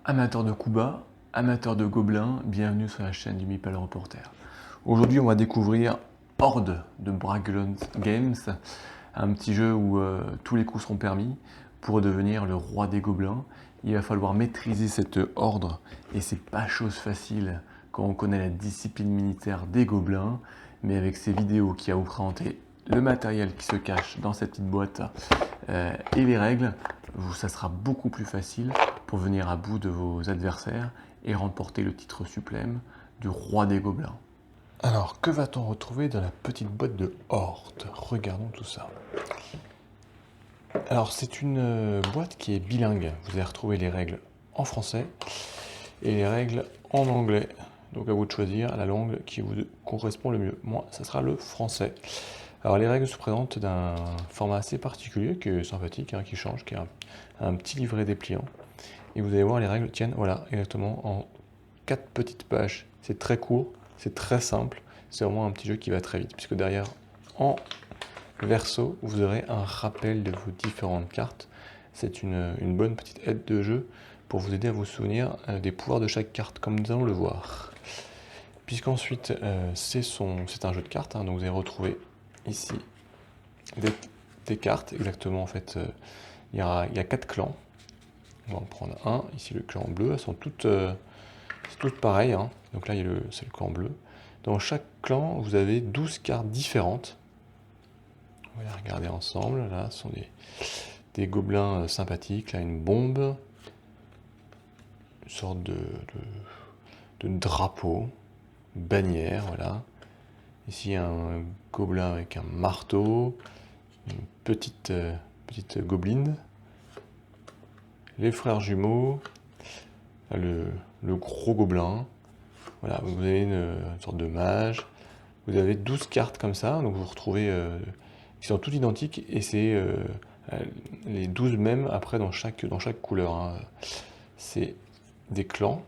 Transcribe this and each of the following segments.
Amateurs de Kuba, amateurs de gobelins, bienvenue sur la chaîne du Meeple Reporter. Aujourd'hui, on va découvrir Horde de Bragelonne Games, un petit jeu où tous les coups seront permis pour devenir le roi des gobelins. Il va falloir maîtriser cette horde et c'est pas chose facile quand on connaît la discipline militaire des gobelins, mais avec ces vidéos qui a vous présenter le matériel qui se cache dans cette petite boîte et les règles, ça sera beaucoup plus facile pour venir à bout de vos adversaires et remporter le titre suprême du roi des gobelins. Alors, que va-t-on retrouver dans la petite boîte de Horde? Regardons tout ça. Alors, c'est une boîte qui est bilingue. Vous allez retrouver les règles en français et les règles en anglais. Donc, à vous de choisir la langue qui vous correspond le mieux. Moi, ça sera le français. Alors, les règles se présentent d'un format assez particulier, qui est sympathique, qui change, qui est un petit livret dépliant. Et vous allez voir, les règles tiennent, voilà, exactement en 4 petites pages. C'est très court, c'est très simple. C'est vraiment un petit jeu qui va très vite, puisque derrière, en verso, vous aurez un rappel de vos différentes cartes. C'est une bonne petite aide de jeu pour vous aider à vous souvenir des pouvoirs de chaque carte, comme nous allons le voir. Puisqu'ensuite, c'est un jeu de cartes, donc vous allez retrouver ici des cartes, exactement en fait. Il y a 4 clans. On va en prendre un, ici le clan bleu, elles sont toutes pareilles, donc là c'est le clan bleu. Dans chaque clan, vous avez 12 cartes différentes. On va les regarder ensemble, là ce sont des gobelins sympathiques, là une bombe, une sorte de drapeau, bannière, voilà. Ici un gobelin avec un marteau, une petite gobeline, les frères jumeaux, le gros gobelin. Voilà, vous avez une sorte de mage. Vous avez 12 cartes comme ça, donc vous retrouvez qui sont toutes identiques et c'est les 12 mêmes après dans chaque couleur. C'est des clans.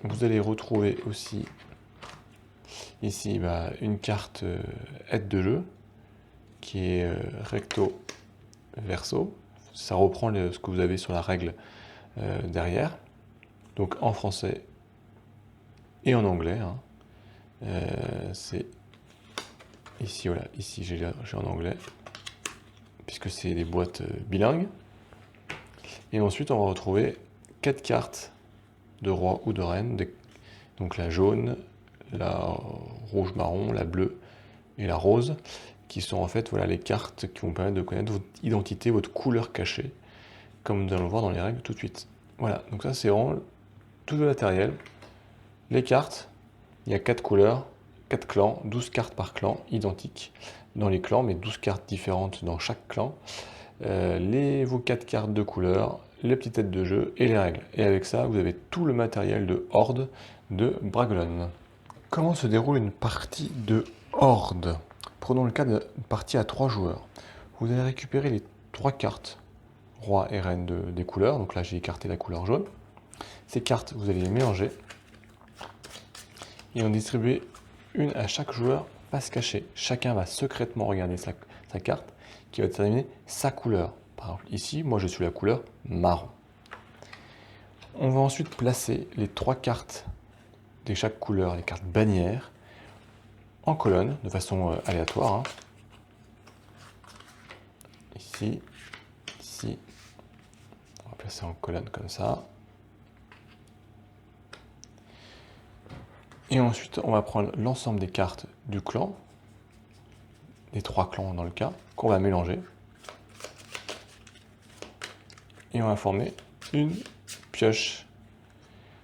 Vous allez retrouver aussi ici une carte aide de jeu qui est recto verso. Ça reprend ce que vous avez sur la règle derrière, donc en français et en anglais. C'est ici, voilà, ici j'ai en anglais, puisque c'est des boîtes bilingues. Et ensuite, on va retrouver 4 cartes de roi ou de reine, donc la jaune, la rouge-marron, la bleue et la rose, qui sont en fait voilà, les cartes qui vont permettre de connaître votre identité, votre couleur cachée, comme nous allons le voir dans les règles tout de suite. Voilà, donc ça c'est vraiment tout le matériel. Les cartes, il y a 4 couleurs, 4 clans, 12 cartes par clan, identiques dans les clans, mais 12 cartes différentes dans chaque clan. Vos 4 cartes de couleur, les petites têtes de jeu et les règles. Et avec ça, vous avez tout le matériel de Horde de Bragelonne. Comment se déroule une partie de Horde? Prenons le cas d'une partie à 3 joueurs. Vous allez récupérer les 3 cartes, roi et reine des couleurs. Donc là, j'ai écarté la couleur jaune. Ces cartes, vous allez les mélanger et en distribuer une à chaque joueur face cachée. Chacun va secrètement regarder sa carte qui va déterminer sa couleur. Par exemple, ici, moi je suis la couleur marron. On va ensuite placer les 3 cartes de chaque couleur, les cartes bannières, en colonne de façon aléatoire. Ici, ici. On va placer en colonne comme ça. Et ensuite, on va prendre l'ensemble des cartes du clan, des 3 clans dans le cas, qu'on va mélanger. Et on va former une pioche.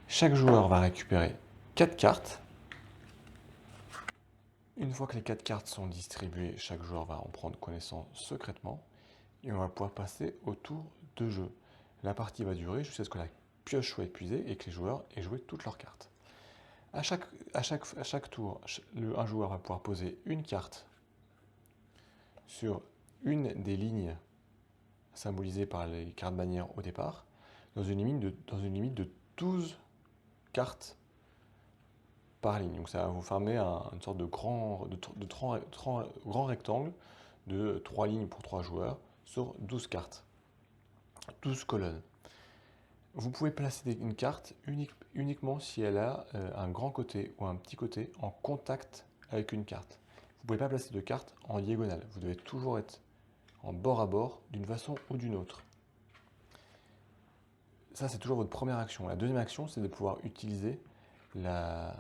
Chaque joueur va récupérer 4 cartes. Une fois que les 4 cartes sont distribuées, chaque joueur va en prendre connaissance secrètement. Et on va pouvoir passer au tour de jeu. La partie va durer jusqu'à ce que la pioche soit épuisée et que les joueurs aient joué toutes leurs cartes. À chaque tour, un joueur va pouvoir poser une carte sur une des lignes symbolisées par les cartes bannières au départ, dans une limite de 12 cartes par ligne. Donc ça va vous former une sorte de grand rectangle de 3 lignes pour 3 joueurs sur 12 cartes, 12 colonnes. Vous pouvez placer une carte uniquement si elle a un grand côté ou un petit côté en contact avec une carte. Vous ne pouvez pas placer de carte en diagonale. Vous devez toujours être en bord à bord d'une façon ou d'une autre. Ça, c'est toujours votre première action. La deuxième action, c'est de pouvoir utiliser le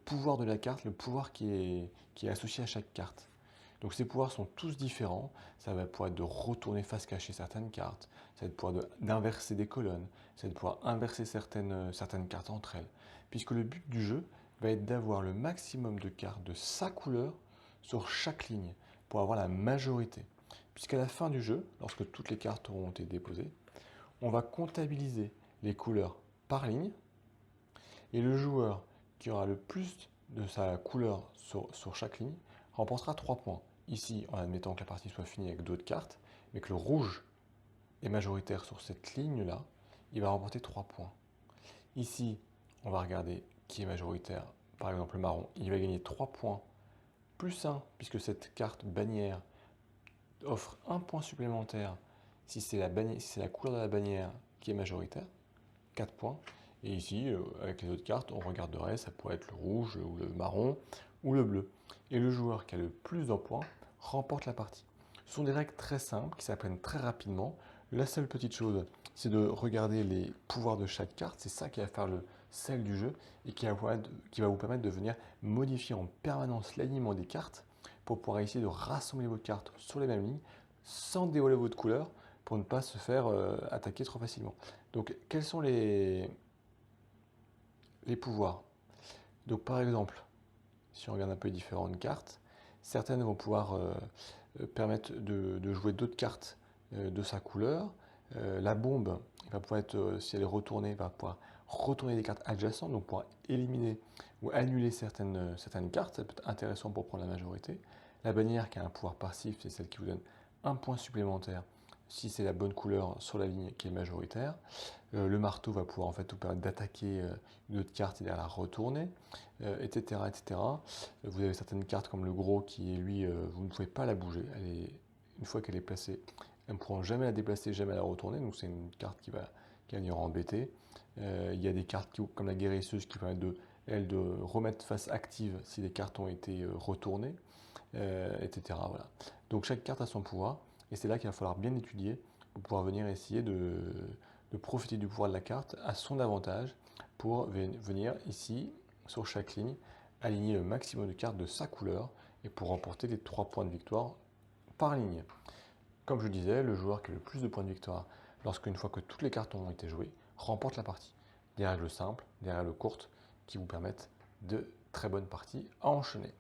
pouvoir de la carte, le pouvoir qui est associé à chaque carte. Donc ces pouvoirs sont tous différents. Ça va pouvoir être de retourner face cachée certaines cartes, ça va être pouvoir d'inverser des colonnes, ça va être pouvoir inverser certaines cartes entre elles. Puisque le but du jeu va être d'avoir le maximum de cartes de sa couleur sur chaque ligne pour avoir la majorité. Puisqu'à la fin du jeu, lorsque toutes les cartes auront été déposées, on va comptabiliser les couleurs par ligne et le joueur qui aura le plus de sa couleur sur chaque ligne remportera 3 points. Ici, en admettant que la partie soit finie avec d'autres cartes, mais que le rouge est majoritaire sur cette ligne-là, il va remporter 3 points. Ici, on va regarder qui est majoritaire. Par exemple, le marron, il va gagner 3 points plus 1, puisque cette carte bannière offre 1 point supplémentaire si c'est la couleur de la bannière qui est majoritaire, 4 points. Et ici, avec les autres cartes, on regarderait, ça pourrait être le rouge, ou le marron, ou le bleu. Et le joueur qui a le plus de points remporte la partie. Ce sont des règles très simples qui s'apprennent très rapidement. La seule petite chose, c'est de regarder les pouvoirs de chaque carte. C'est ça qui va faire le sel du jeu et qui va vous permettre de venir modifier en permanence l'alignement des cartes pour pouvoir essayer de rassembler vos cartes sur les mêmes lignes sans dévoiler votre couleur pour ne pas se faire attaquer trop facilement. Donc, quels sont les pouvoirs? Donc, par exemple, si on regarde un peu les différentes cartes, certaines vont pouvoir permettre de jouer d'autres cartes de sa couleur. La bombe, il va pouvoir être, si elle est retournée, va pouvoir retourner des cartes adjacentes, donc pouvoir éliminer ou annuler certaines cartes. Ça peut être intéressant pour prendre la majorité. La bannière qui a un pouvoir passif, c'est celle qui vous donne un point supplémentaire si c'est la bonne couleur sur la ligne qui est majoritaire. Le marteau va pouvoir en fait vous permettre d'attaquer une autre carte et de la retourner, etc., etc. Vous avez certaines cartes comme le gros qui est lui, vous ne pouvez pas la bouger. Une fois qu'elle est placée, elle ne pourra jamais la déplacer, jamais la retourner. Donc c'est une carte qui va venir embêter. Il y a des cartes comme la guérisseuse qui permettent de remettre face active si les cartes ont été retournées, etc. Voilà. Donc chaque carte a son pouvoir. Et c'est là qu'il va falloir bien étudier pour pouvoir venir essayer de profiter du pouvoir de la carte à son avantage pour venir ici, sur chaque ligne, aligner le maximum de cartes de sa couleur et pour remporter les 3 points de victoire par ligne. Comme je disais, le joueur qui a le plus de points de victoire lorsqu'une fois que toutes les cartes ont été jouées, remporte la partie. Des règles simples, des règles courtes qui vous permettent de très bonnes parties à enchaîner.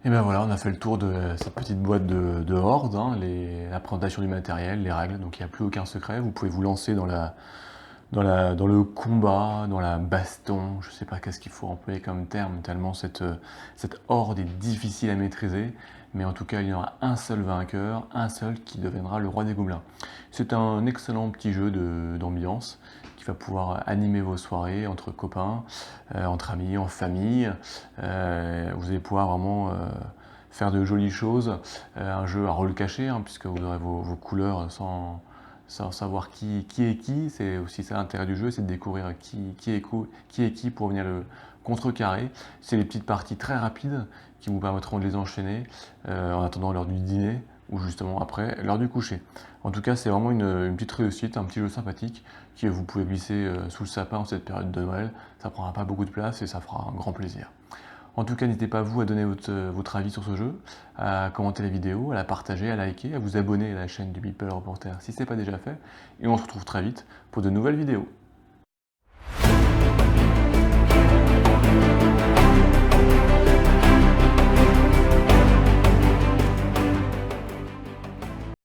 Et bien voilà, on a fait le tour de cette petite boîte de Horde, hein, la présentation du matériel, les règles, donc il n'y a plus aucun secret, vous pouvez vous lancer dans le combat, dans la baston, je ne sais pas qu'est-ce qu'il faut employer comme terme, tellement cette horde est difficile à maîtriser, mais en tout cas il y aura un seul vainqueur, un seul qui deviendra le roi des gobelins. C'est un excellent petit jeu d'ambiance qui va pouvoir animer vos soirées entre copains, entre amis, en famille. Vous allez pouvoir vraiment faire de jolies choses, un jeu à rôle caché, hein, puisque vous aurez vos couleurs sans savoir qui est qui. C'est aussi ça l'intérêt du jeu, c'est de découvrir qui est qui pour venir le contrecarrer. C'est des petites parties très rapides qui vous permettront de les enchaîner en attendant l'heure du dîner ou justement après l'heure du coucher. En tout cas, c'est vraiment une petite réussite, un petit jeu sympathique que vous pouvez glisser sous le sapin en cette période de Noël. Ça prendra pas beaucoup de place et ça fera un grand plaisir. En tout cas, n'hésitez pas vous à donner votre avis sur ce jeu, à commenter la vidéo, à la partager, à liker, à vous abonner à la chaîne du Beeple Reporter si ce n'est pas déjà fait. Et on se retrouve très vite pour de nouvelles vidéos.